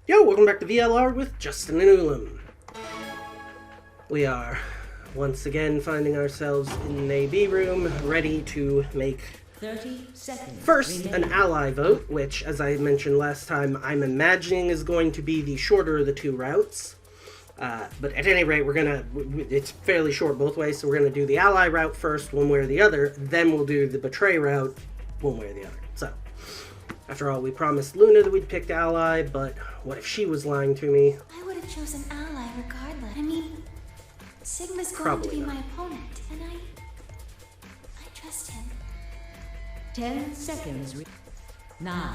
Yo, welcome back to VLR with Justin and Ulam. We are once again finding ourselves in a B room, ready to make 30 seconds. First, an ally vote, which, as I mentioned last time, I'm imagining is going to be the shorter of the two routes. But at any rate, it's fairly short both ways, so we're gonna do the ally route first, one way or the other, then we'll do the betray route, one way or the other. So, after all, we promised Luna that we'd pick ally, but what if she was lying to me? I would have chosen ally regardless. I mean, Sigma's going Probably to be not. my opponent, and I trust him. 10 seconds. 9,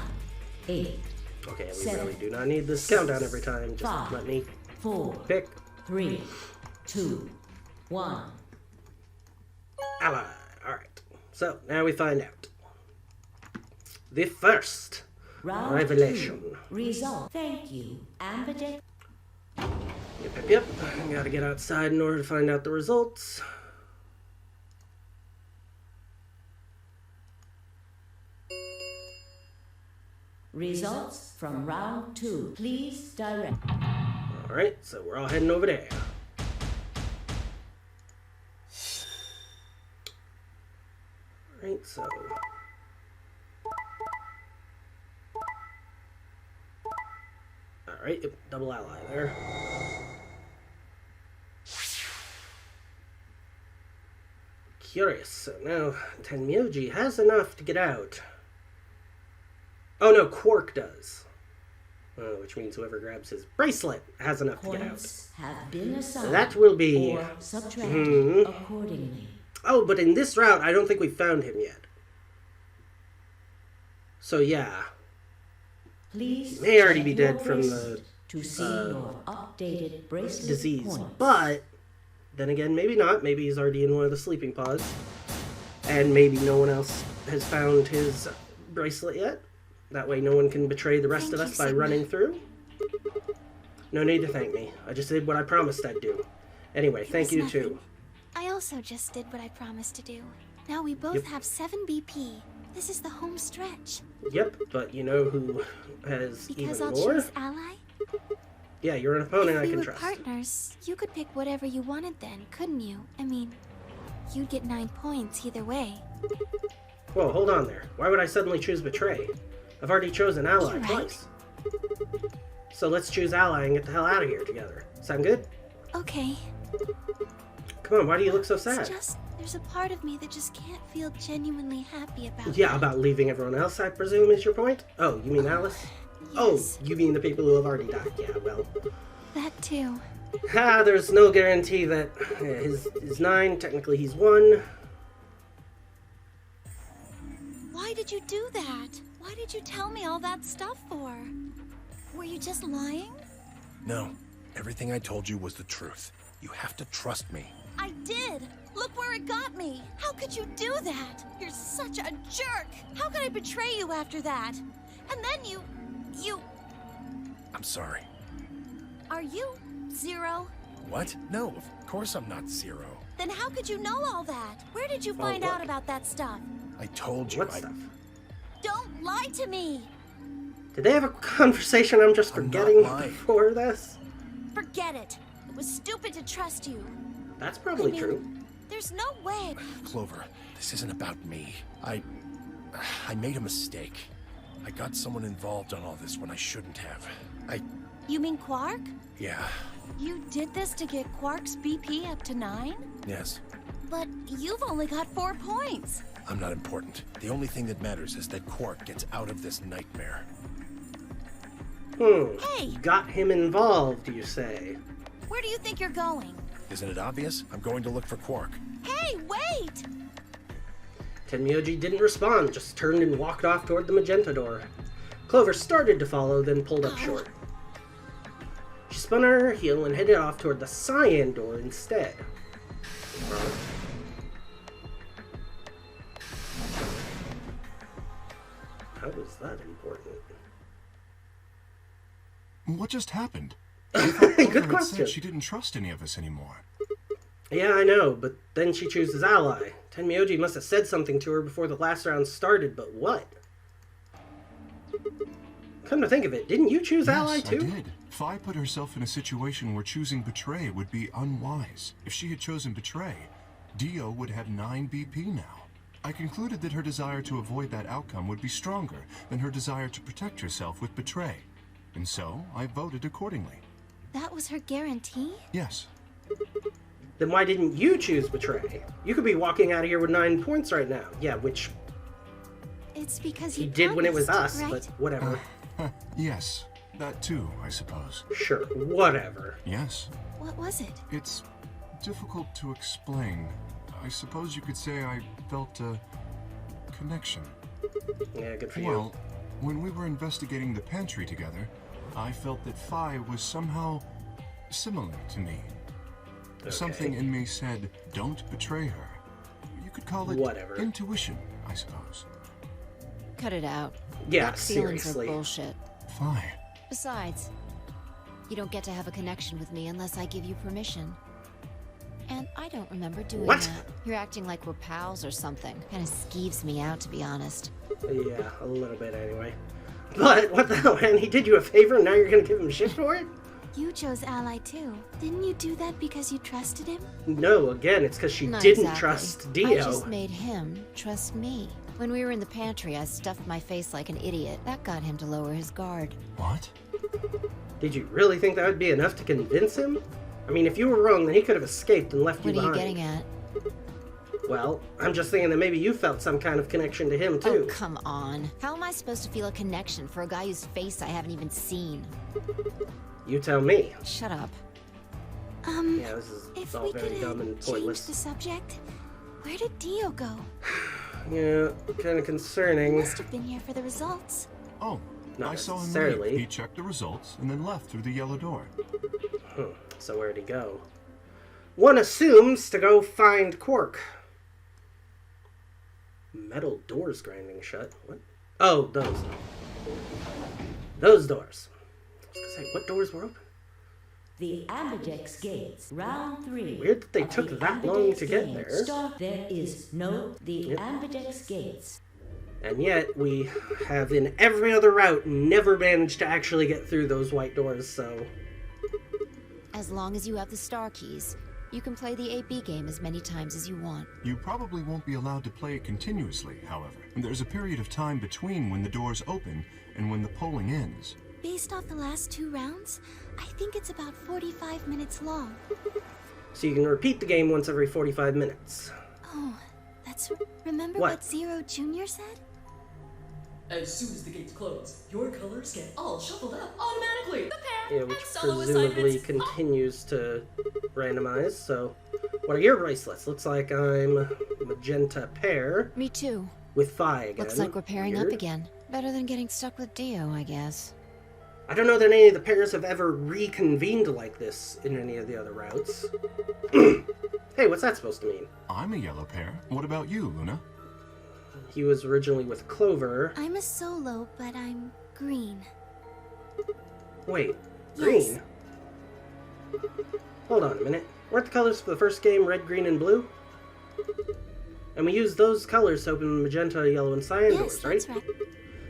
8, Okay, we 7, really do not need this countdown every time. Just 5, let me 4, pick 3, 2, 1. ally. Alright, so now we find out. The first Round revelation. 2. Result. Thank you. Ambidextrous. Yep. Gotta get outside in order to find out the results. Results from round 2. Please direct. Alright, so we're all heading over there. Alright, so... Alright, yep, double ally there. Curious, so now Tenmyoji has enough to get out. Oh no, Quark does. Which means whoever grabs his bracelet has enough to get out. Points have been assigned. That will be... or subtracted accordingly. Oh, but in this route, I don't think we found him yet. So yeah, Please he may already check be your dead from bracelet the to see your updated bracelet disease. points. But, then again, maybe not. Maybe he's already in one of the sleeping pods. And maybe no one else has found his bracelet yet. That way no one can betray the rest of Thank us you, by Sigma. running through. No need to thank me. I just did what I promised I'd do. Anyway, thank was you nothing. too. I also just did what I promised to do. Now we both Yep. have 7 BP. This is the home stretch. Yep, but you know who has Because even I'll more? choose ally? Yeah, you're an opponent If I we can were trust. partners, you could pick whatever you wanted then, couldn't you? I mean, you'd get 9 points either way. Whoa, hold on there. Why would I suddenly choose betray? I've already chosen ally You're right. twice. So let's choose ally and get the hell out of here together. Sound good? Okay. Come on, why do you look so It's sad? just, there's a part of me that just can't feel genuinely happy about Yeah, that. about leaving everyone else, I presume, is your point? Oh, you mean Alice? Yes, Oh, you mean the people who have already died. Yeah, well. that too. There's no guarantee that his 9, technically he's 1. Why did you do that? Why did you tell me all that stuff for? Were you just lying? No. Everything I told you was the truth. You have to trust me. I did! Look where it got me! How could you do that? You're such a jerk! How could I betray you after that? And then you... I'm sorry. Are you Zero? What? No, of course I'm not Zero. Then how could you know all that? Where did you find what? out about that stuff? I told you What I... stuff? Don't lie to me! Did they have a conversation I'm just I'm not forgetting lying. before this? Forget it! It was stupid to trust you. That's probably I mean, true. There's no way. Clover, this isn't about me. I made a mistake. I got someone involved on all this when I shouldn't have. You mean Quark? Yeah, You did this to get Quark's BP up to 9? yes. But you've only got 4 points. I'm not important. The only thing that matters is that Quark gets out of this nightmare. Hey! Got him involved, you say? Where do you think you're going? Isn't it obvious? I'm going to look for Quark. Hey, wait! Tenmyoji didn't respond, just turned and walked off toward the magenta door. Clover started to follow, then pulled up short. She spun on her heel and headed off toward the cyan door instead. How was that important? What just happened? Good Clover had question. said she didn't trust any of us anymore. Yeah, I know, but then she chooses ally. Tenmyoji must have said something to her before the last round started, but what? Come to think of it, didn't you choose ally Yes, I too? did. Fi put herself in a situation where choosing betray would be unwise. If she had chosen betray, Dio would have 9 BP now. I concluded that her desire to avoid that outcome would be stronger than her desire to protect herself with betray. And so, I voted accordingly. That was her guarantee? Yes. Then why didn't you choose betray? You could be walking out of here with 9 points right now. Yeah, which It's because he you did when it was promised, us, right? but whatever. Yes. That too, I suppose. Sure, whatever. Yes. What was it? It's difficult to explain. I suppose you could say I felt a connection. Yeah, good for you. Well, when we were investigating the pantry together, I felt that Fi was somehow similar to me. Okay. Something in me said, don't betray her. You could call it Whatever. intuition, I suppose. Cut it out. Yeah, Gut feelings seriously. are bullshit. Fi. Besides, you don't get to have a connection with me unless I give you permission. And I don't remember doing What? that. You're acting like we're pals or something. Kinda skeeves me out, to be honest. Yeah, a little bit anyway. But what the hell, man? He did you a favor and now you're gonna give him shit for it? You chose ally too. Didn't you do that because you trusted him? No, again, it's because she Not didn't exactly. trust I Dio. just made him trust me. When we were in the pantry, I stuffed my face like an idiot. That got him to lower his guard. What? Did you really think that would be enough to convince him? I mean, if you were wrong, then he could have escaped and left What you are you behind. getting at? Well, I'm just thinking that maybe you felt some kind of connection to him, Oh, too. come on. How am I supposed to feel a connection for a guy whose face I haven't even seen? You tell me. Shut up. Yeah, this is If all we very could dumb and change pointless. the subject, where did Dio go? Yeah, kind of He concerning. must have been here for the results. Oh, Not I saw him necessarily. leave. He checked the results and then left through the yellow door. So where'd he go? One assumes to go find Quark. Metal doors grinding shut. What? Oh, those. Those doors. I was gonna say, what doors were open? The Ambidex Gates, round 3. Weird that they of took the that long to Ambidex get game. there. There is no the Ambidex Gates. And yet, we have in every other route never managed to actually get through those white doors, so... As long as you have the star keys, you can play the 8B game as many times as you want. You probably won't be allowed to play it continuously, however. And there's a period of time between when the doors open and when the polling ends. Based off the last 2 rounds, I think it's about 45 minutes long. So you can repeat the game once every 45 minutes. Oh, that's... Remember What? what Zero Jr. said? As soon as the gates close, your colors get all shuffled up automatically. The pair Yeah, which and solo presumably assignments. continues to randomize, so... What are your bracelets? Looks like I'm magenta pair Me too. with Phi again. Looks like we're pairing up Weird. again. Better than getting stuck with Dio, I guess. I don't know that any of the pairs have ever reconvened like this in any of the other routes. Hey, what's that supposed to mean? I'm a yellow pair. What about you, Luna? He was originally with Clover. I'm a solo, but I'm green. Wait, Yes. green? Hold on a minute. Weren't the colors for the first game red, green, and blue? And we used those colors to open magenta, yellow, and cyan Yes, doors, right? that's right.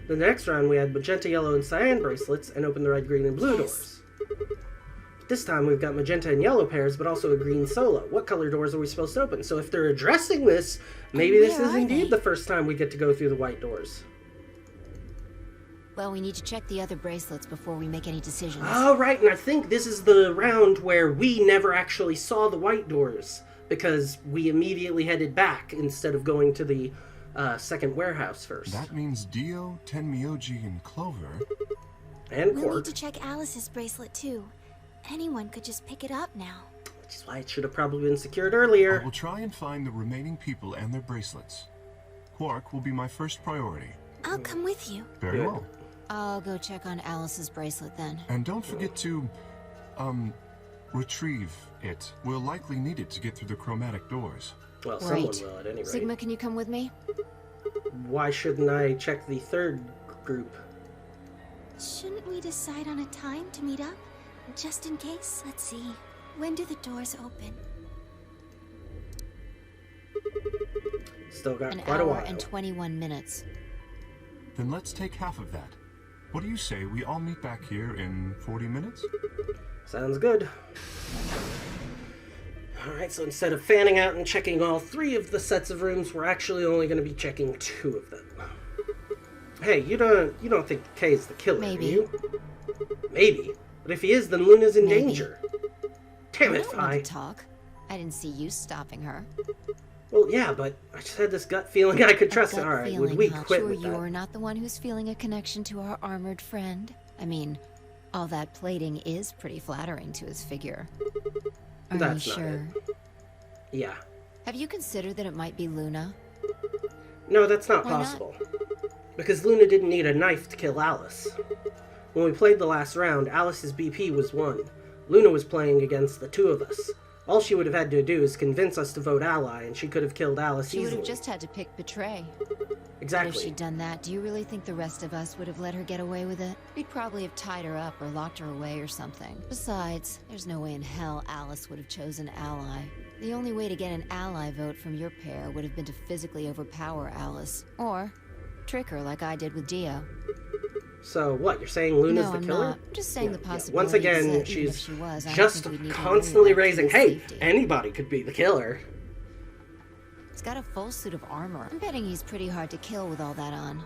The next round we had magenta, yellow, and cyan bracelets and opened the red, green, and blue Yes. doors. This time we've got magenta and yellow pairs, but also a green solo. What color doors are we supposed to open? So if they're addressing this, maybe And this where is are indeed they? the first time we get to go through the white doors. Well, we need to check the other bracelets before we make any decisions. Oh, right, and I think this is the round where we never actually saw the white doors, because we immediately headed back instead of going to the second warehouse first. That means Dio, Tenmyoji, and Clover. And We'll Quark, need to check Alice's bracelet too. Anyone could just pick it up now. which is why it should have probably been secured I earlier. will try and find the remaining people and their bracelets. Quark will be my first priority. I'll come with you. Very Good. well. I'll go check on Alice's bracelet then. And don't forget to, retrieve it. We'll likely need it to get through the chromatic doors. Well, someone Right. will at any rate. Sigma, can you come with me? Why shouldn't I check the third group? Shouldn't we decide on a time to meet up? Just in case? Let's see. When do the doors open? Still got An quite a hour while. and 21 minutes. Then let's take half of that. What do you say we all meet back here in 40 minutes? Sounds good. Alright, so instead of fanning out and checking all 3 of the sets of rooms, we're actually only going to be checking 2 of them. Hey, you don't think Kay is the killer, Maybe. do you? Maybe. But if he is, then Luna's in Maybe. danger. Damn I it, don't Vi. need to talk. I didn't see you stopping her. Well, yeah, but I just had this gut feeling I could trust it. Gut Alright, feeling, would we huh? quit Sure, with you that? are not the one who's feeling a connection to our armored friend. I mean, all that plating is pretty flattering to his figure. Are That's you not sure? Yeah. Have you considered that it might be Luna? No, that's not Why not? possible. Because Luna didn't need a knife to kill Alice. When we played the last round, Alice's BP was 1. Luna was playing against the 2 of us. All she would have had to do is convince us to vote ally, and she could have killed Alice She would easily. have just had to pick betray. But Exactly. if she'd done that, do you really think the rest of us would have let her get away with it? We'd probably have tied her up or locked her away or something. Besides, there's no way in hell Alice would have chosen ally. The only way to get an ally vote from your pair would have been to physically overpower Alice. Or trick her like I did with Dio. So what? You're saying Luna's No, the I'm killer? not. I'm just saying the Yeah. possibility Once again, exists, even if she's she was, I don't just think we'd need to constantly worry about raising, Kay's hey, safety. anybody could be the killer. He's got a full suit of armor. I'm betting he's pretty hard to kill with all that on.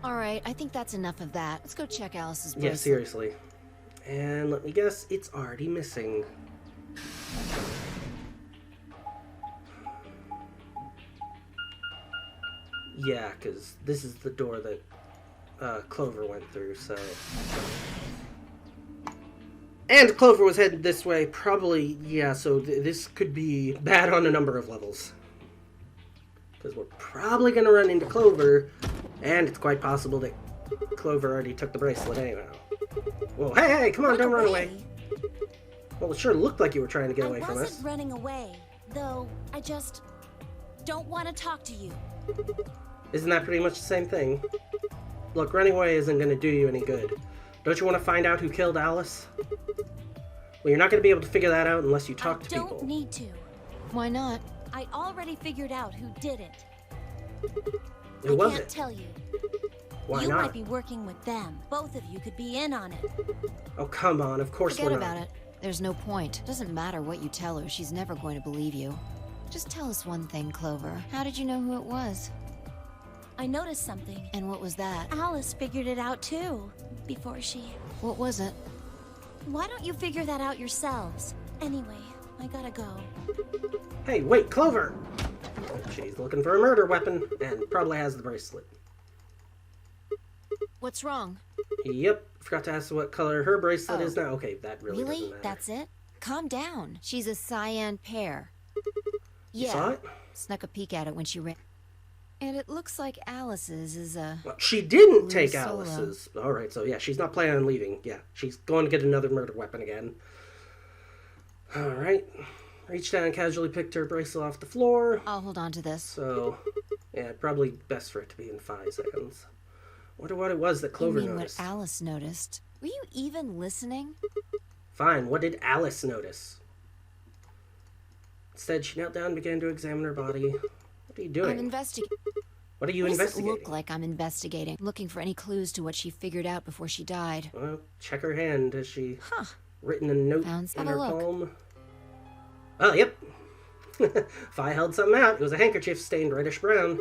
Alright, I think that's enough of that. Let's go check Alice's bracelet. Yeah, seriously. And let me guess, it's already missing. Yeah, because this is the door that Clover went through, so... And Clover was headed this way, probably, yeah, so this could be bad on a number of levels. Because we're probably going to run into Clover, and it's quite possible that Clover already took the bracelet anyhow. Whoa, hey, come on, don't run away. Well, it sure looked like you were trying to get away from I us. wasn't running away, though I just don't want to talk to you. Isn't that pretty much the same thing? Look, running away isn't going to do you any good. Don't you want to find out who killed Alice? Well, you're not going to be able to figure that out unless you talk to I don't people. need to. Why not? I already figured out who did it. Who was I can't it? tell you. Why you not? might be working with them. Both of you could be in on it. Oh, come on, of course Forget we're not. about it. There's no point. Doesn't matter what you tell her, she's never going to believe you. Just tell us one thing, Clover. How did you know who it was? I noticed something. And what was that? Alice figured it out too, before she... What was it? Why don't you figure that out yourselves? Anyway, I gotta go. Hey, wait, Clover! She's looking for a murder weapon, and probably has the bracelet. What's wrong? Yep, forgot to ask what color her bracelet Oh. is now. Okay, that really doesn't Really? matter. That's it? Calm down. She's a cyan pear. You Yeah. saw it? Snuck a peek at it when she ran. And it looks like Alice's is a... Well, she didn't Blue take Solo. Alice's. Alright, so yeah, she's not planning on leaving. Yeah, she's going to get another murder weapon again. Alright. Reached down and casually picked her bracelet off the floor. I'll hold on to this. So, yeah, probably best for it to be in 5 seconds. Wonder what it was that Clover You mean noticed. what Alice noticed? Were you even listening? Fine, what did Alice notice? Instead, she knelt down and began to examine her body. What are you doing? I'm investigating. What are you What does it investigating? look like I'm investigating? Looking for any clues to what she figured out before she died. Well, check her hand. Has she Huh. written a note Found- in have a her look. palm? Oh, yep. Fi held something out. It was a handkerchief stained reddish brown.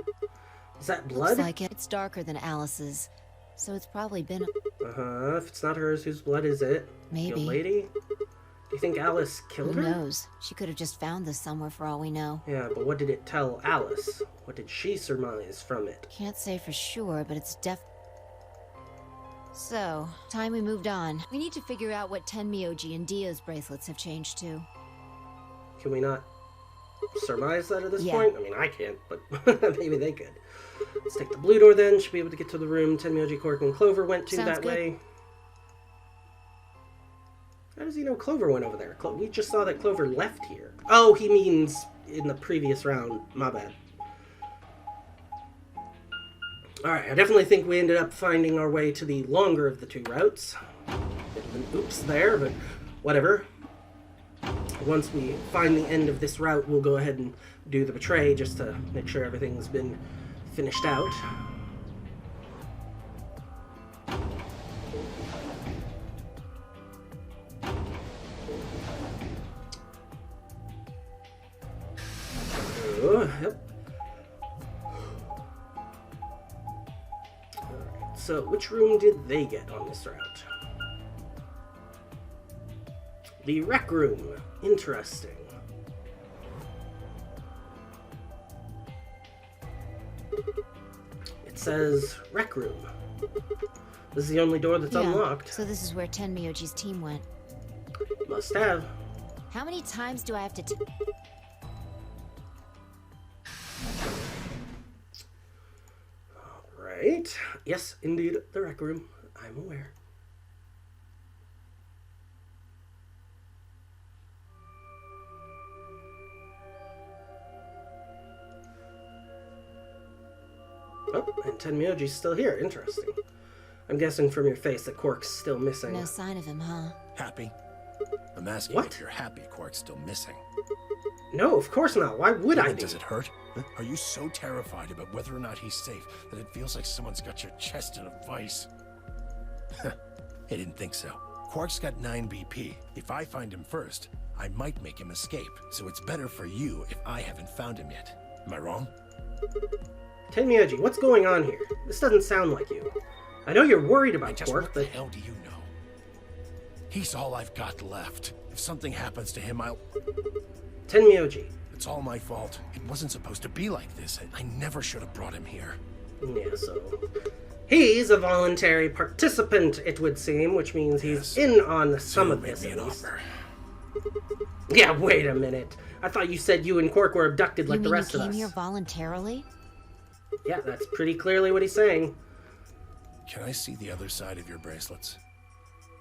Is that blood? Looks like it. It's darker than Alice's. So it's probably been... Uh-huh. If it's not hers, whose blood is it? Maybe. The lady? Do you think Alice killed Who her? knows? She could have just found this somewhere for all we know. Yeah, but what did it tell Alice? What did she surmise from it? Can't say for sure, but it's So, time we moved on. We need to figure out what Tenmyoji and Dio's bracelets have changed to. Can we not surmise that at this Yeah. point? I mean, I can't, but maybe they could. Let's take the blue door then. Should be able to get to the room Tenmyoji, Cork, and Clover went to Sounds that good. way. How does he know Clover went over there? We just saw that Clover left here. Oh, he means in the previous round. My bad. Alright, I definitely think we ended up finding our way to the longer of the 2 routes. Bit of an oops there, but whatever. Once we find the end of this route, we'll go ahead and do the betray just to make sure everything's been finished out. So, which room did they get on this route? The rec room. Interesting. It says rec room. This is the only door that's unlocked. So this is where Tenmyoji's team went. Must have. How many times do I have to Right. Yes, indeed, the rec room. I'm aware. Oh, and Tenmyoji's still here. Interesting. I'm guessing from your face that Quark's still missing. No sign of him, huh? Happy? I'm asking What? if you're happy Quark's still missing. No, of course not. Why would I be? Does it hurt? Huh? Are you so terrified about whether or not he's safe that it feels like someone's got your chest in a vice? I didn't think so. Quark's got 9 BP. If I find him first, I might make him escape. So it's better for you if I haven't found him yet. Am I wrong? Tenmyoji, what's going on here? This doesn't sound like you. I know you're worried about Just Quark, what the but... hell do you know? He's all I've got left. If something happens to him, Tenmyoji. It's all my fault. It wasn't supposed to be like this. I never should have brought him here. Yeah, so... He's a voluntary participant, it would seem, which means he's in on some of this, Made me at an least. offer. Yeah, wait a minute. I thought you said you and Quark were abducted like You the mean rest you of came us. here voluntarily? Yeah, that's pretty clearly what he's saying. Can I see the other side of your bracelets?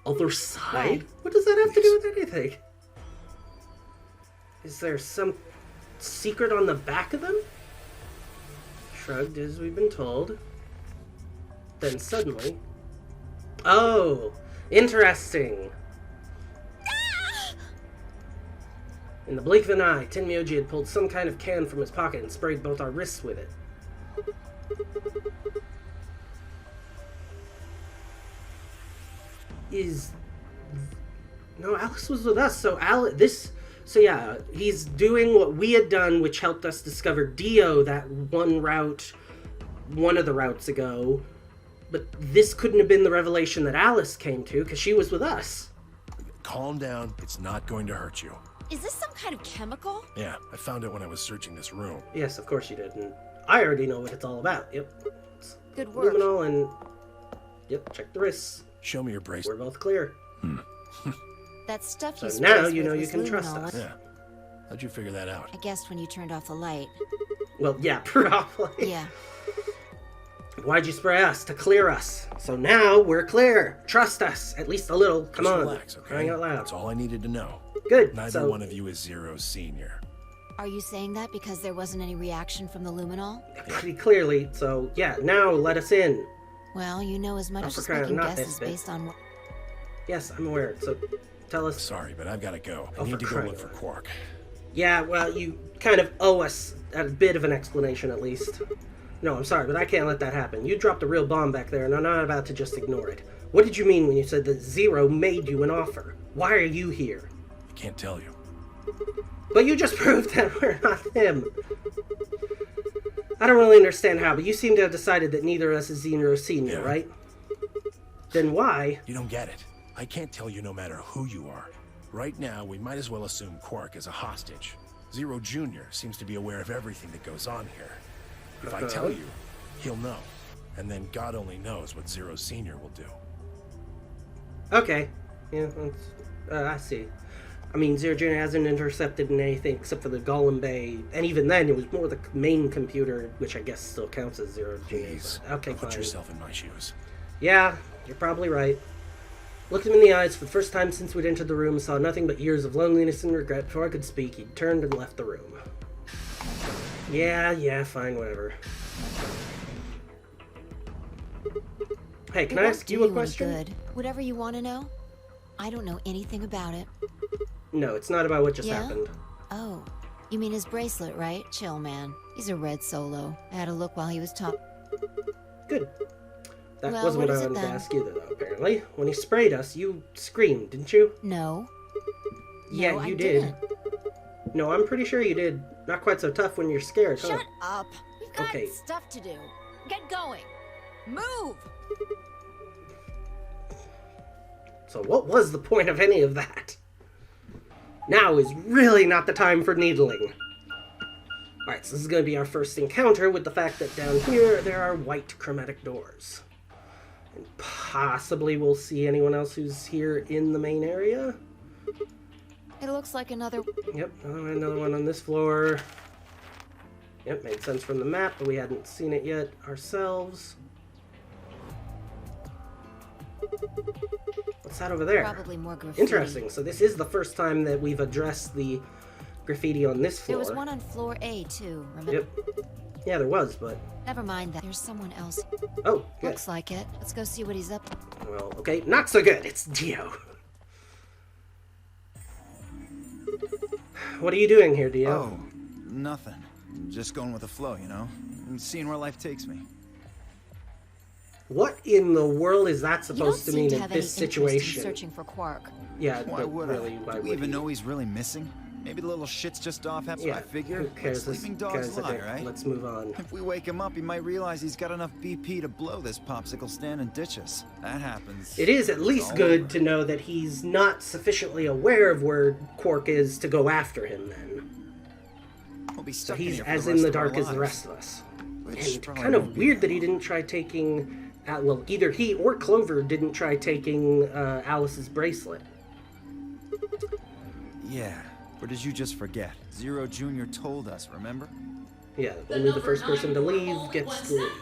Other side? Why? What does that have to do with anything? Is there some secret on the back of them? Shrugged as we've been told. Then suddenly... Oh! Interesting! In the blink of an eye, Tenmyoji had pulled some kind of can from his pocket and sprayed both our wrists with it. No, Alice was with us, so So yeah, he's doing what we had done, which helped us discover Dio that one of the routes ago. But this couldn't have been the revelation that Alice came to, because she was with us. Calm down. It's not going to hurt you. Is this some kind of chemical? Yeah, I found it when I was searching this room. Yes, of course you did, and I already know what it's all about. Yep. It's Good work. luminol and... Yep, check the wrists. Show me your We're bracelet. both clear. That stuff So you now sprayed you with know you was can trust luminol. us. Yeah. How'd you figure that out? I guessed when you turned off the light. Well, yeah, probably. Yeah. Why'd you spray us? To clear us. So now we're clear. Trust us. At least a little. Come Just on. relax, okay? Crying out loud. That's all I needed to know. Good. Neither so, one of you is Zero Senior. Are you saying that because there wasn't any reaction from the luminol? pretty clearly. So, yeah, now let us in. Well, you know as much Oh, as for just crying making out, guesses Bit. based on what... Yes, I'm aware. So, tell us. Sorry, but I've got to go. Oh, I need for to go crying look for out. Quark. Yeah, well, you kind of owe us a bit of an explanation, at least. No, I'm sorry, but I can't let that happen. You dropped a real bomb back there, and I'm not about to just ignore it. What did you mean when you said that Zero made you an offer? Why are you here? I can't tell you. But you just proved that we're not him. I don't really understand how, but you seem to have decided that neither of us is Zero Senior, Yeah. right? Then why? You don't get it. I can't tell you no matter who you are. Right now, we might as well assume Quark is a hostage. Zero Jr. seems to be aware of everything that goes on here. If I tell you, he'll know. And then God only knows what Zero Senior will do. Okay. Yeah, I see. I mean, Zero Jr. hasn't intercepted in anything except for the Golem Bay, and even then, it was more the main computer, which I guess still counts as Zero Jr. Please, Okay, put fine. yourself in my shoes. Yeah, you're probably right. Looked him in the eyes for the first time since we'd entered the room, saw nothing but years of loneliness and regret. Before I could speak, he turned and left the room. Yeah, fine, whatever. Hey, can I ask you a question? Good. Whatever you want to know. I don't know anything about it. No, it's not about what just Yeah? happened. Oh, you mean his bracelet, right? Chill, man. He's a red solo. I had a look while he was talking. Good. That Well, wasn't what what I is it wanted to then? ask either, though, apparently. When he sprayed us, you screamed, didn't you? No. Yeah, No, I you did. didn't. No, I'm pretty sure you did. Not quite so tough when you're scared, huh? Shut up. We've got Okay. stuff to do. Get going. Move! So what was the point of any of that? Now is really not the time for needling. Alright, so this is going to be our first encounter with the fact that down here there are white chromatic doors. And possibly we'll see anyone else who's here in the main area. It looks like another... Yep, another one on this floor. Yep, made sense from the map, but we hadn't seen it yet ourselves. What's that over there? Probably more graffiti. Interesting, so this is the first time that we've addressed the graffiti on this floor. There was one on floor A, too, remember? Yep. Yeah, there was, but... Never mind that. There's someone else. Oh, good. Looks like it. Let's go see what he's up to. Well, okay, not so good. It's Dio. What are you doing here, Dio? Oh, nothing. Just going with the flow, you know? And seeing where life takes me. What in the world is that You don't supposed to seem mean to in have any this interest in situation? searching for Quark. Yeah, Why but would really, I? why Do we would even you? know he's really missing? Maybe the little shit's just off. That's Yeah, what I figure. who cares? Like This sleeping guy's dogs a lie, dick. right? Let's move on. If we wake him up, he might realize he's got enough BP to blow this popsicle stand and ditch us. That happens. It is at least all good over. to know that he's not sufficiently aware of where Quark is to go after him, then. We'll be So stuck he's here for as the in rest the of our dark as the lives. rest of us. Which And probably kind of won't be weird that that he didn't try taking... well, either he or Clover didn't try taking Alice's bracelet. Yeah. Or did you just forget? Zero Jr. told us, remember? Yeah, only the first person to leave gets to leave.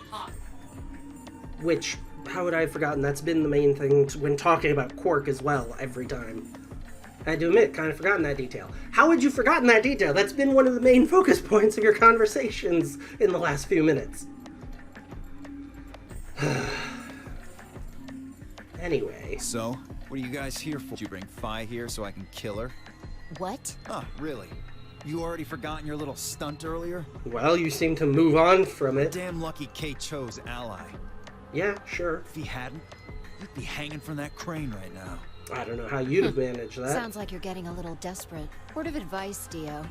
Which, how would I have forgotten? That's been the main thing when talking about Quark as well, every time. I had to admit, kind of forgotten that detail. How had you forgotten that detail? That's been one of the main focus points of your conversations in the last few minutes. Anyway. So, what are you guys here for? Did you bring Fi here so I can kill her? What? Oh, really? You already forgotten your little stunt earlier? Well, you seem to move on from it. Damn lucky Kate chose Ally. Yeah, sure. If he hadn't, you'd be hanging from that crane right now. I don't know how you'd have managed that. Sounds like you're getting a little desperate. Word of advice, Dio.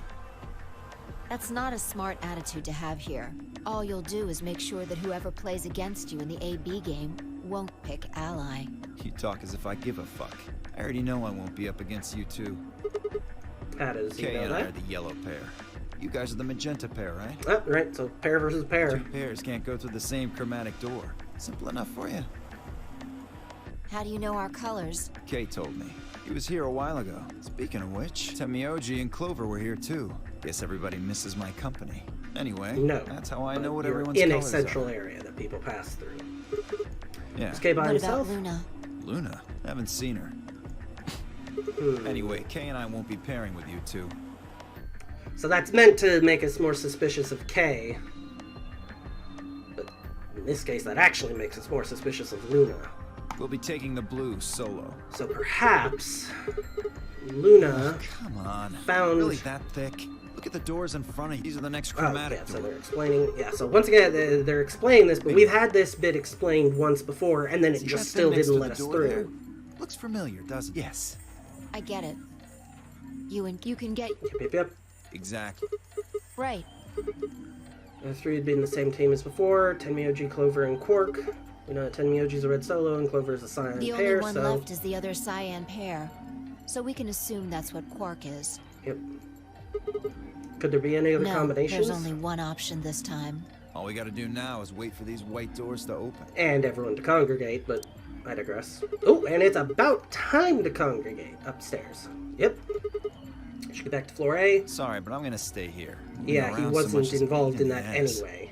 That's not a smart attitude to have here. All you'll do is make sure that whoever plays against you in the AB game won't pick Ally. You talk as if I give a fuck. I already know I won't be up against you two. How does he Kay know and I are that? the yellow pair. You guys are the magenta pair, right? Oh, right, so pair versus pair. Two pairs can't go through the same chromatic door. Simple enough for you. How do you know our colors? Kay told me. He was here a while ago. Speaking of which, Temioji and Clover were here too. Guess everybody misses my company. Anyway, No. that's how I know but what you're everyone's in a colors central are. area that people pass through. Yeah. Is Kay by What about himself? Luna? Luna? Haven't seen her. Anyway, Kay and I won't be pairing with you two. So that's meant to make us more suspicious of Kay. But in this case, that actually makes us more suspicious of Luna. We'll be taking the blue solo. So perhaps Luna Come on. found... Really that thick? Look at the doors in front of you. These are the next Oh, chromatic yeah, so doors. they're explaining... Yeah, so once again, they're explaining this, but we've had this bit explained once before, and then it See just that still thing next didn't to let the us door through. there? Looks familiar, doesn't it? Yes. I get it. You can get... Yep. Exactly. Right. The three had been the same team as before, Tenmyoji, Clover, and Quark. We know that Tenmyoji's a red solo and Clover is a cyan The pair, only one so... left is the other cyan pair. So we can assume that's what Quark is. Yep. Could there be any other No, combinations? there's only one option this time. All we gotta do now is wait for these white doors to open. And everyone to congregate, but I digress. Oh, and it's about time to congregate upstairs. Yep. Should get back to floor A. Sorry, but I'm gonna stay here. Moving Yeah, he around so wasn't much is involved in pain that the ass. anyway.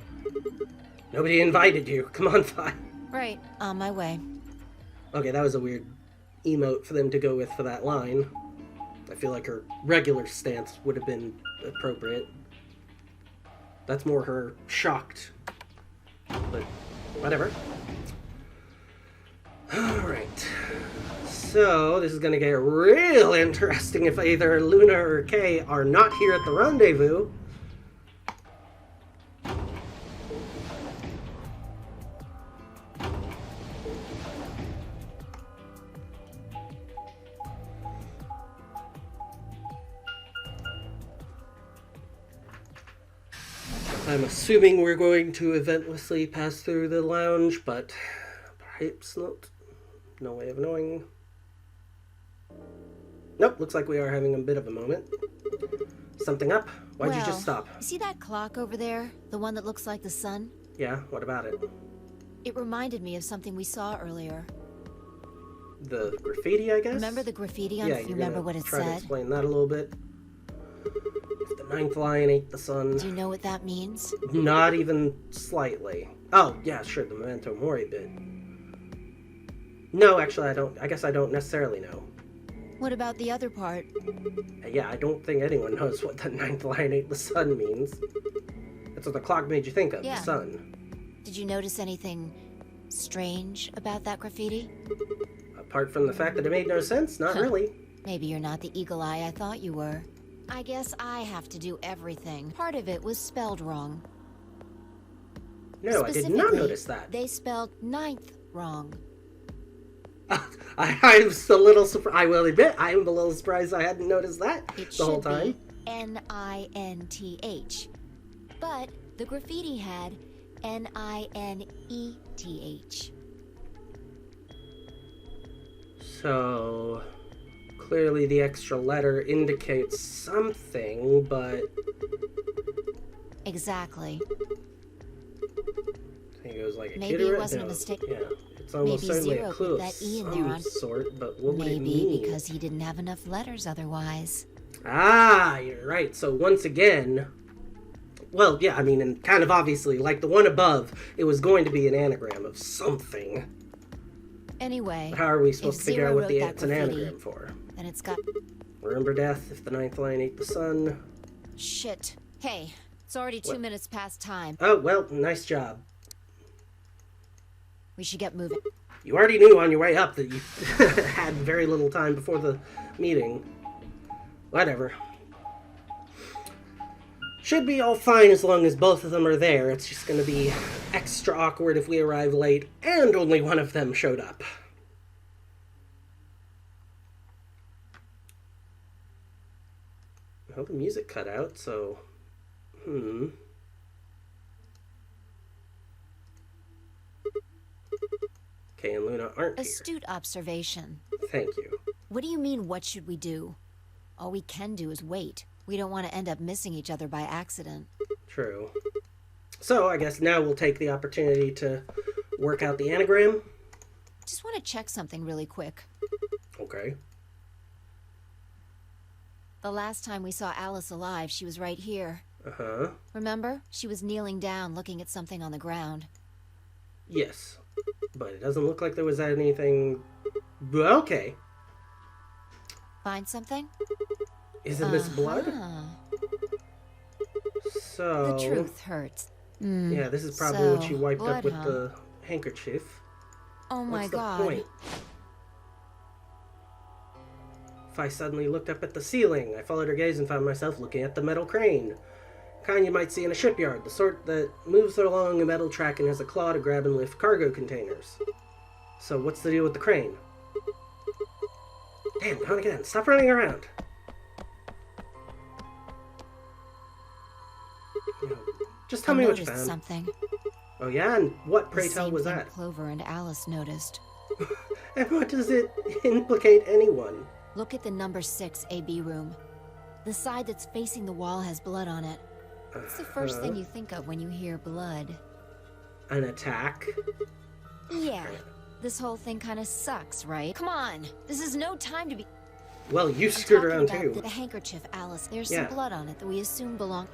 Nobody invited you. Come on, Fi. Right, on my way. Okay, that was a weird emote for them to go with for that line. I feel like her regular stance would have been appropriate. That's more her shocked. But whatever. Alright. So, this is going to get real interesting if either Luna or Kay are not here at the rendezvous. I'm assuming we're going to eventlessly pass through the lounge, but perhaps not. No way of knowing. Nope, looks like we are having a bit of a moment. Something up? Why'd you just stop? You see that clock over there? The one that looks like the sun? Yeah, what about it? It reminded me of something we saw earlier. The graffiti, I guess? Remember the graffiti on yeah, you remember what it try to said? explain that a little bit. If the ninth lion ate the sun. Do you know what that means? Not even slightly. Oh, yeah, sure, the memento mori bit. No, actually, I don't. I guess I don't necessarily know. What about the other part? Yeah, I don't think anyone knows what the ninth lion ate the sun means. That's what the clock made you think of, Yeah. the sun. Did you notice anything strange about that graffiti? Apart from the fact that it made no sense, not really. Maybe you're not the eagle eye I thought you were. I guess I have to do everything. Part of it was spelled wrong. No, I did not Specifically, notice that. They spelled ninth wrong. I'm just a little surprised. I will admit, I am a little surprised I hadn't noticed that It the whole should time. be N-I-N-T-H. But the graffiti had N-I-N-E-T-H. So, clearly the extra letter indicates something, but Exactly. I think it was like a Maybe it kitterate? wasn't a No. mistake. Yeah, it's almost Maybe certainly Zero a clue put of that E in there some on- sort, but what would it Maybe mean? because he didn't have enough letters otherwise. Ah, you're right. So once again, well, yeah, I mean, and kind of obviously, like the one above, it was going to be an anagram of something. Anyway, How are we supposed if to figure Zero out what wrote the that it's an graffiti, anagram for? then it's got... Remember death if the ninth lion ate the sun. Shit. Hey, it's already 2 minutes past time. Oh, well, nice job. We should get moving. You already knew on your way up that you had very little time before the meeting. Whatever. Should be all fine as long as both of them are there. It's just going to be extra awkward if we arrive late and only one of them showed up. Well, the music cut out, so... Kay and Luna aren't here. Astute observation. Thank you. What do you mean, what should we do? All we can do is wait. We don't want to end up missing each other by accident. True. So, I guess now we'll take the opportunity to work out the anagram. Just want to check something really quick. Okay. The last time we saw Alice alive, she was right here. Uh-huh. Remember? She was kneeling down, looking at something on the ground. Yes. But it doesn't look like there was anything... Okay. Find something? Isn't this blood? Uh-huh. So... The truth hurts. Yeah, this is probably what she So, wiped blood, up with huh? the handkerchief. Oh my What's the god. point? If I suddenly looked up at the ceiling, I followed her gaze and found myself looking at the metal crane. Kind you might see in a shipyard, the sort that moves along a metal track and has a claw to grab and lift cargo containers. So what's the deal with the crane? Damn, not again. Stop running around. You know, just tell I me what you noticed found. something. Oh yeah, and what, pray The tell, same was thing that? Clover and Alice noticed. And what does it implicate anyone? Look at the number 6 AB room. The side that's facing the wall has blood on it. What's the first thing you think of when you hear blood? An attack? Yeah. This whole thing kind of sucks, right? Come on! This is no time to be... Well, you I'm screwed talking around about too. the handkerchief, Alice. There's Yeah. some blood on it that we assume belong...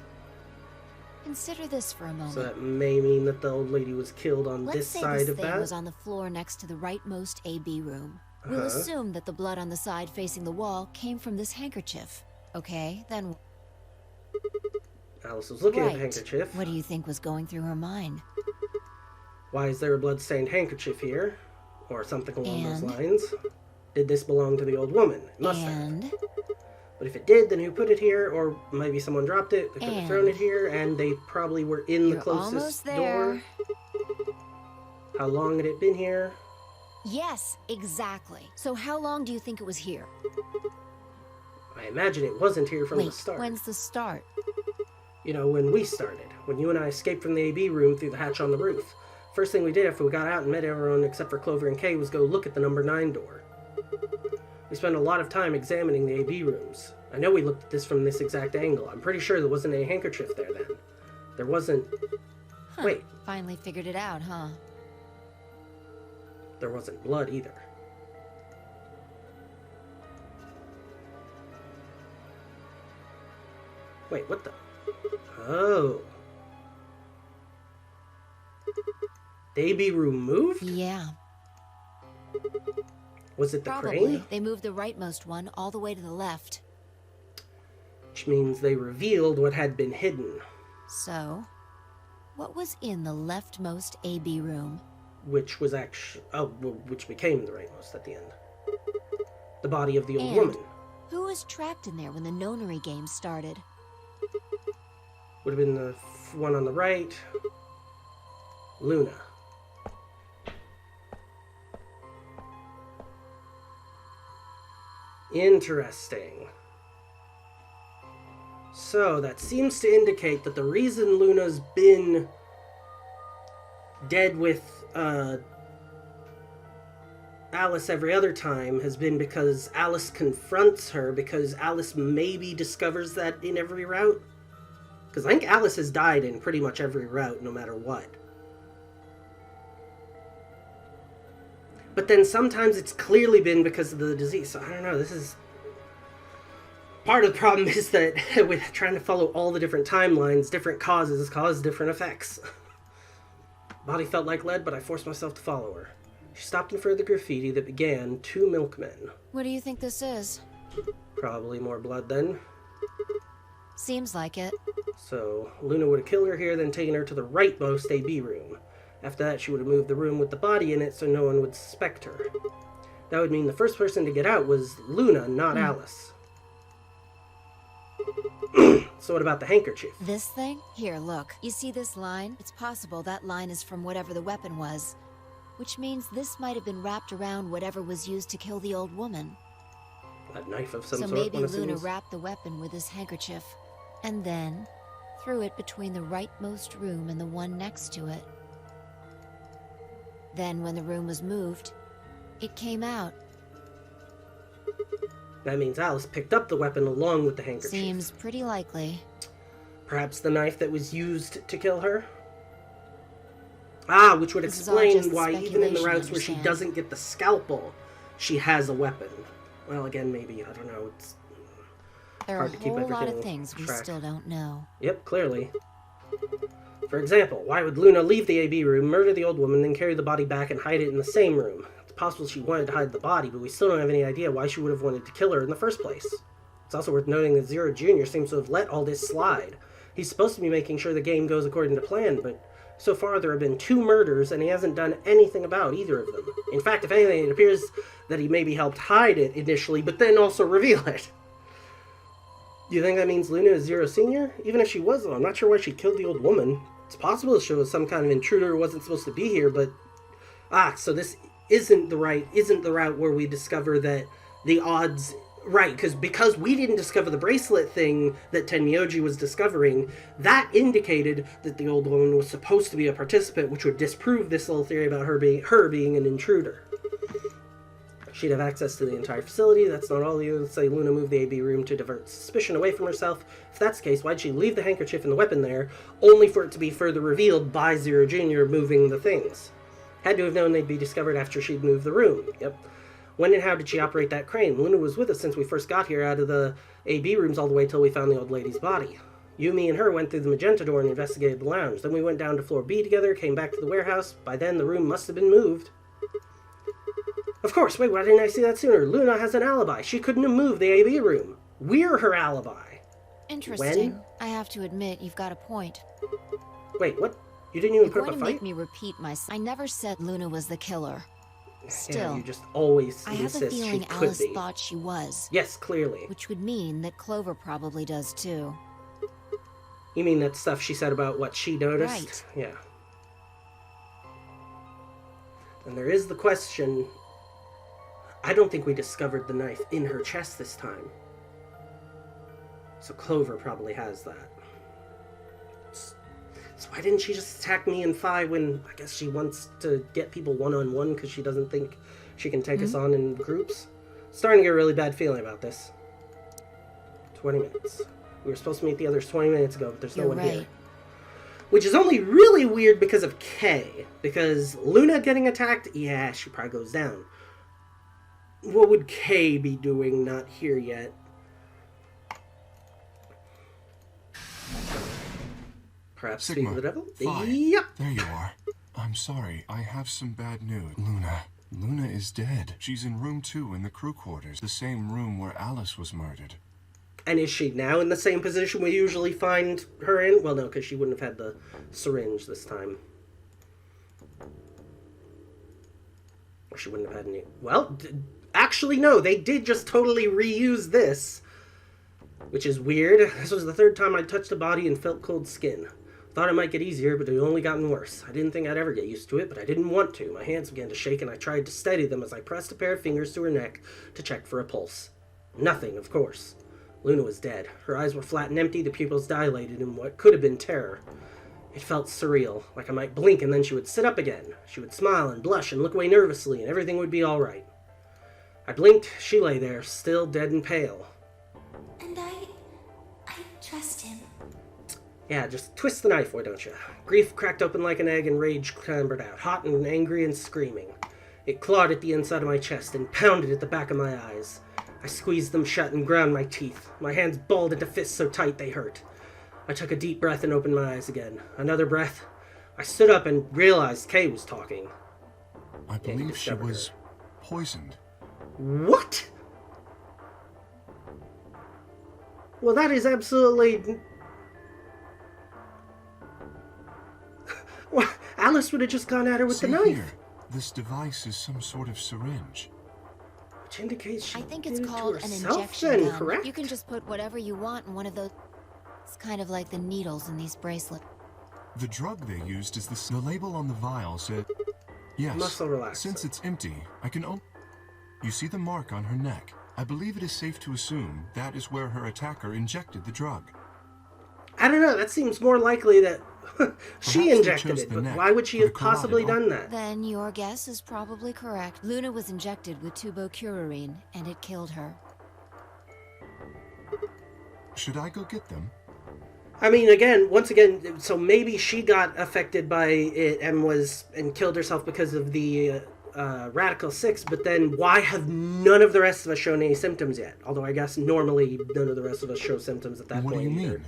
Consider this for a moment. So that may mean that the old lady was killed on Let's this say side this of thing that. was on the floor next to the rightmost AB room. We'll Uh-huh. assume that the blood on the side facing the wall came from this handkerchief. Okay, then... Alice was looking at the Right. handkerchief. What do you think was going through her mind? Why is there a blood-stained handkerchief here? Or something along those And? lines. Did this belong to the old woman? It must have. And... But if it did, then who put it here? Or maybe someone dropped it, they could have thrown it And? here, and they probably were in the You're closest almost there. door. How long had it been here? Yes, exactly. So how long do you think it was here? I imagine it wasn't here from Wait, the start. when's the start? You know, when we started. When you and I escaped from the AB room through the hatch on the roof. First thing we did after we got out and met everyone except for Clover and Kay was go look at the number 9 door. We spent a lot of time examining the AB rooms. I know we looked at this from this exact angle. I'm pretty sure there wasn't any handkerchief there then. There wasn't... Huh. Wait. Finally figured it out, huh? There wasn't blood either. Wait, what the... Oh. The AB room moved? Yeah. Was it the Probably. crane? They moved the rightmost one all the way to the left. Which means they revealed what had been hidden. So, what was in the leftmost AB room? Which was actually... Oh, which became the rightmost at the end. The body of the old And woman. who was trapped in there when the nonary game started? Would have been the one on the right. Luna. Interesting. So, that seems to indicate that the reason Luna's been dead with Alice every other time has been because Alice confronts her, because Alice maybe discovers that in every route. Because I think Alice has died in pretty much every route, no matter what. But then sometimes it's clearly been because of the disease. So I don't know, this is... Part of the problem is that with trying to follow all the different timelines, different causes cause different effects. Body felt like lead, but I forced myself to follow her. She stopped in front of the graffiti that began 2 milkmen. What do you think this is? Probably more blood then. Seems like it. So, Luna would have killed her here, then taken her to the rightmost AB room. After that, she would have moved the room with the body in it so no one would suspect her. That would mean the first person to get out was Luna, not Alice. So what about the handkerchief? This thing? Here, look. You see this line? It's possible that line is from whatever the weapon was. Which means this might have been wrapped around whatever was used to kill the old woman. A knife of some So sort, maybe one Luna assumes? wrapped the weapon with this handkerchief. And then threw it between the rightmost room and the one next to it. Then when the room was moved, it came out. That means Alice picked up the weapon along with the handkerchief. Seems pretty likely. Perhaps the knife that was used to kill her? Ah, which would This is all explain just why even in the speculation, routes where she understand? doesn't get the scalpel, she has a weapon. Well, again, maybe, I don't know, it's... There are Hard a to keep whole lot everything of things we track. still don't know. Yep, clearly. For example, why would Luna leave the AB room, murder the old woman, then carry the body back and hide it in the same room? It's possible she wanted to hide the body, but we still don't have any idea why she would have wanted to kill her in the first place. It's also worth noting that Zero Jr. seems to have let all this slide. He's supposed to be making sure the game goes according to plan, but so far there have been 2 murders, and he hasn't done anything about either of them. In fact, if anything, it appears that he maybe helped hide it initially, but then also reveal it. Do you think that means Luna is Zero Senior? Even if she was, though, I'm not sure why she killed the old woman. It's possible she was some kind of intruder who wasn't supposed to be here, but... Ah, so this isn't the route where we discover that the odds... Right, because we didn't discover the bracelet thing that Tenmyoji was discovering, that indicated that the old woman was supposed to be a participant, which would disprove this little theory about her being an intruder. She'd have access to the entire facility. That's not all you say Luna moved the AB room to divert suspicion away from herself. If that's the case, why'd she leave the handkerchief and the weapon there, only for it to be further revealed by Zero Jr. moving the things? Had to have known they'd be discovered after she'd moved the room. Yep. When and how did she operate that crane? Luna was with us since we first got here out of the AB rooms all the way till we found the old lady's body. You, me, and her went through the magenta door and investigated the lounge. Then we went down to floor B together, came back to the warehouse. By then, the room must have been moved. Of course, wait, why didn't I see that sooner? Luna has an alibi. She couldn't have moved the AB room. We're her alibi. Interesting. When? I have to admit, you've got a point. Wait, what? You didn't even You're put going up to a make fight? me repeat myself. I never said Luna was the killer. Yeah, Still, you just always I have a insist she feeling could Alice be. thought she was. Yes, clearly. Which would mean that Clover probably does too. You mean that stuff she said about what she noticed? Right. Yeah. And there is the question... I don't think we discovered the knife in her chest this time. So Clover probably has that. So why didn't she just attack me and Phi when I guess she wants to get people one-on-one because she doesn't think she can take us on in groups? Starting to get a really bad feeling about this. 20 minutes. We were supposed to meet the others 20 minutes ago, but there's no one here. Which is only really weird because of Kay. Because Luna getting attacked, yeah, she probably goes down. What would Kay be doing not here yet? Perhaps speak Sigma, with the devil? Phi, Yep. there you are. I'm sorry, I have some bad news. Luna is dead. She's in room 2 in the crew quarters, the same room where Alice was murdered. And is she now in the same position we usually find her in? Well, no, because she wouldn't have had the syringe this time. Or she wouldn't have had any... Well, actually, no. They did just totally reuse this. Which is weird. This was the 3rd time I touched a body and felt cold skin. Thought it might get easier, but it only gotten worse. I didn't think I'd ever get used to it, but I didn't want to. My hands began to shake, and I tried to steady them as I pressed a pair of fingers to her neck to check for a pulse. Nothing, of course. Luna was dead. Her eyes were flat and empty, the pupils dilated in what could have been terror. It felt surreal, like I might blink and then she would sit up again. She would smile and blush and look away nervously, and everything would be all right. I blinked. She lay there, still dead and pale. And I trust him. Yeah, just twist the knife, why don't you? Grief cracked open like an egg and rage clambered out, hot and angry and screaming. It clawed at the inside of my chest and pounded at the back of my eyes. I squeezed them shut and ground my teeth. My hands balled into fists so tight they hurt. I took a deep breath and opened my eyes again. Another breath. I stood up and realized Kay was talking. I believe she was poisoned. What? Well, that is absolutely... Well, Alice would have just gone at her with the knife. Here. This device is some sort of syringe. Which indicates she I think it's did it to called an herself injection then, gun. correct? You can just put whatever you want in one of those. It's kind of like the needles in these bracelets. The drug they used is the label on the vial said... Yes, Muscle relaxer. Since it's empty, I can You see the mark on her neck. I believe it is safe to assume that is where her attacker injected the drug. I don't know, that seems more likely that she Perhaps they injected chose it, the but neck why would she for the have possibly carotid done that? Then your guess is probably correct. Luna was injected with tubocurarine, and it killed her. Should I go get them? I mean, once again, so maybe she got affected by it and killed herself because of the Radical 6, but then why have none of the rest of us shown any symptoms yet? Although I guess normally none of the rest of us show symptoms at that What point do you either. mean?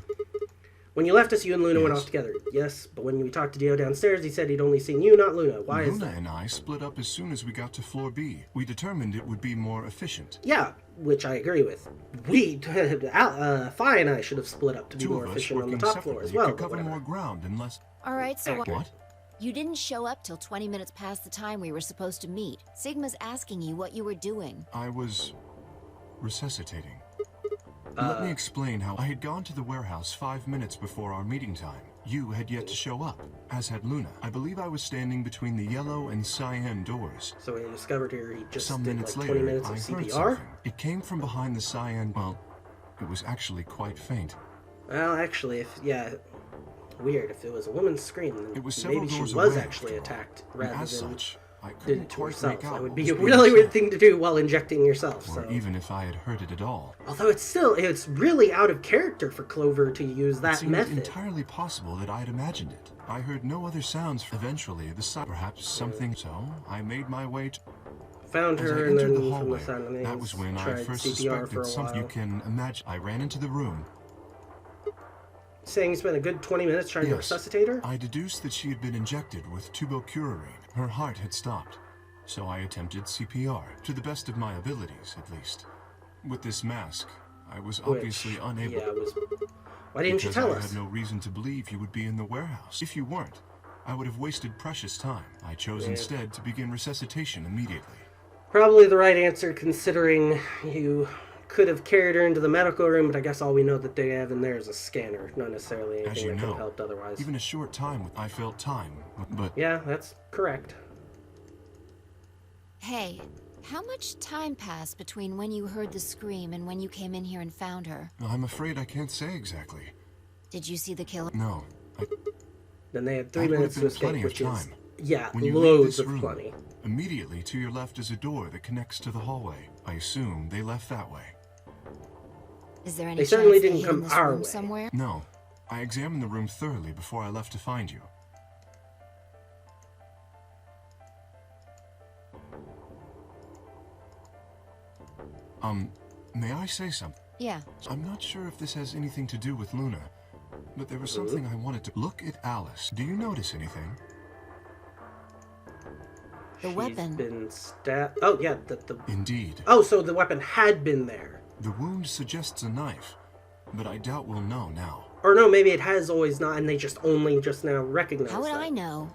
When you left us, you and Luna went Yes. off together. Yes, but when we talked to Dio downstairs, he said he'd only seen you, not Luna. Why is Luna that? and I split up as soon as we got to floor B. We determined it would be more efficient. Yeah, which I agree with. Phi and I should have split up to be Two more of us efficient on the working top floor as separately well. could but cover whatever. more ground in less... Alright, so What? you didn't show up till 20 minutes past the time we were supposed to meet. Sigma's asking you what you were doing. I was... resuscitating. Let me explain how I had gone to the warehouse 5 minutes before our meeting time. You had yet to show up, as had Luna. I believe I was standing between the yellow and cyan doors. So when he discovered her, he just Some did minutes like later, 20 minutes I of heard CPR? something. It came from behind the cyan... Well, it was actually quite faint. Well, actually, weird. If it was a woman's scream, then It was several maybe she doors was away, actually after all. attacked And rather as than such, I did couldn't it to quite herself. make out That would what be a was being really weird said. thing to do while injecting yourself. Or So. even if I had heard it at all. Although it's really out of character for Clover to use It that seemed method. entirely possible that I had imagined it. I heard no other sounds. Eventually, the side... Perhaps something... So, I made my way to... Found As I her and then entered the from hallway, the sound of that names, was when I tried first CPR suspected for a something. You while. can imagine. I ran into the room. Saying you spent a good 20 minutes trying to Yes. resuscitate her? I deduced that she had been injected with tubocurarine. Her heart had stopped. So I attempted CPR, to the best of my abilities, at least. With this mask, I was obviously Which, unable... yeah, why didn't you because tell I us? had no reason to believe you would be in the warehouse. If you weren't, I would have wasted precious time. I chose instead to begin resuscitation immediately. Probably the right answer, considering you could have carried her into the medical room, but I guess all we know that they have in there is a scanner, not necessarily As anything you that could know, have helped otherwise. even a short time, I felt time, but... Yeah, that's correct. Hey, how much time passed between when you heard the scream and when you came in here and found her? I'm afraid I can't say exactly. Did you see the killer? No, Then they had 3 That would minutes have to been plenty escape, of which is, time. yeah, When you leave loads this of room, plenty. immediately to your left is a door that connects to the hallway. I assume they left that way. Is there any They chance certainly they didn't hid come in this our room way. somewhere? No, I examined the room thoroughly before I left to find you. May I say something? Yeah. I'm not sure if this has anything to do with Luna, but there was something I wanted to look at Alice. Do you notice anything? The She's weapon. been stabbed. Oh, yeah, the... Indeed. Oh, so the weapon had been there. The wound suggests a knife, but I doubt we'll know now. Or no, maybe it has always not, and they just only just now recognize How would that. I know?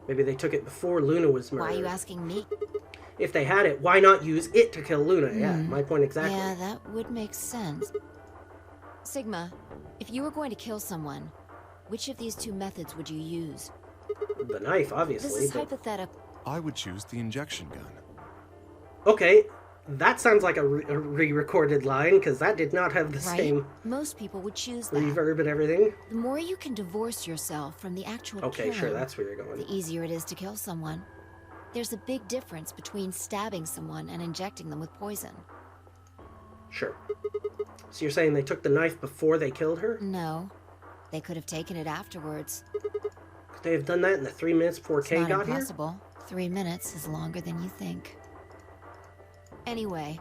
Maybe they took it before Luna was murdered. Why are you asking me? If they had it, why not use it to kill Luna? Yeah, my point exactly. Yeah, that would make sense. Sigma, if you were going to kill someone, which of these two methods would you use? The knife, This obviously. is But... hypothetical. I would choose the injection gun. Okay, that sounds like a re-recorded line, because that did not have the Right? same Most people would choose that. reverb and everything. The more you can divorce yourself from the actual Okay, killing, sure, that's where you're going. the easier it is to kill someone. There's a big difference between stabbing someone and injecting them with poison. Sure. So you're saying they took the knife before they killed her? No, they could have taken it afterwards. Could they have done that in the 3 minutes before It's Kay not got here? impossible. 3 minutes is longer than you think. Anyway,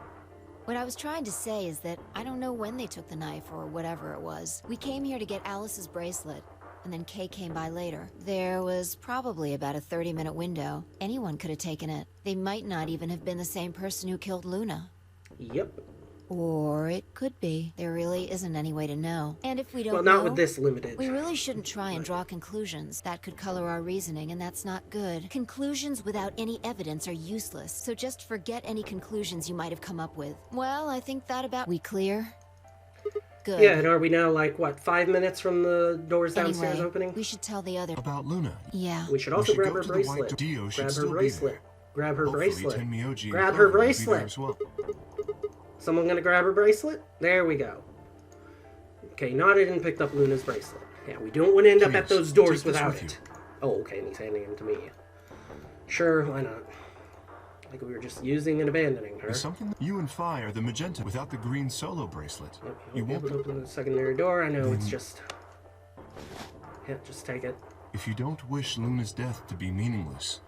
what I was trying to say is that I don't know when they took the knife or whatever it was. We came here to get Alice's bracelet, and then Kay came by later. There was probably about a 30-minute window. Anyone could have taken it. They might not even have been the same person who killed Luna. Yep. Or it could be. There really isn't any way to know. And if we don't Well, not know, with this limited. we really shouldn't try and draw conclusions. That could color our reasoning, and that's not good. Conclusions without any evidence are useless, so just forget any conclusions you might have come up with. Well, I think that about... We clear? Good. Yeah, and are we now, like, what, 5 minutes from the doors downstairs Anyway, opening? we should tell the other... About Luna. Yeah. We should We also should grab go her to the white bracelet. door. Dio should Grab her still be bracelet. there. Grab her Hopefully bracelet. Tenmyoji and Grab her Clover will be there bracelet. as well. Someone gonna grab her bracelet? There we go. Okay, nodded and picked up Luna's bracelet. Yeah, we don't want to end up at Please, those doors take this without with it. Oh, okay, and he's handing him to me. Sure, why not? Like we were just using and abandoning her. There's something you and Phi are the magenta without the green solo bracelet. Yep, You won't won't be able to open the secondary door. I know, it's just... Yeah, just take it. If you don't wish Luna's death to be meaningless,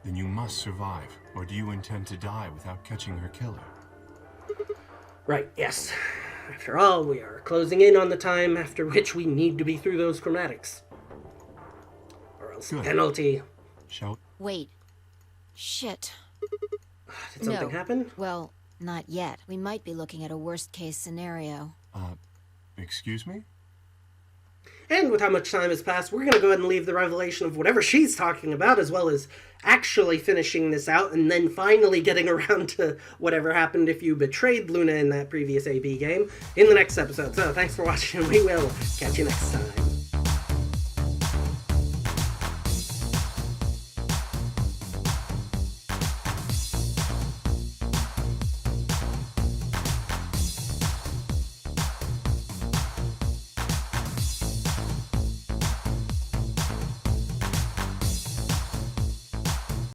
then you must survive. Or do you intend to die without catching her killer? Right, yes. After all, we are closing in on the time after which we need to be through those chromatics. Or else Good. penalty. Shall Wait. Shit. Did something No. happen? Well, not yet. We might be looking at a worst-case scenario. excuse me? And with how much time has passed, we're going to go ahead and leave the revelation of whatever she's talking about, as well as actually finishing this out, and then finally getting around to whatever happened if you betrayed Luna in that previous AB game, in the next episode. So, thanks for watching, and we will catch you next time.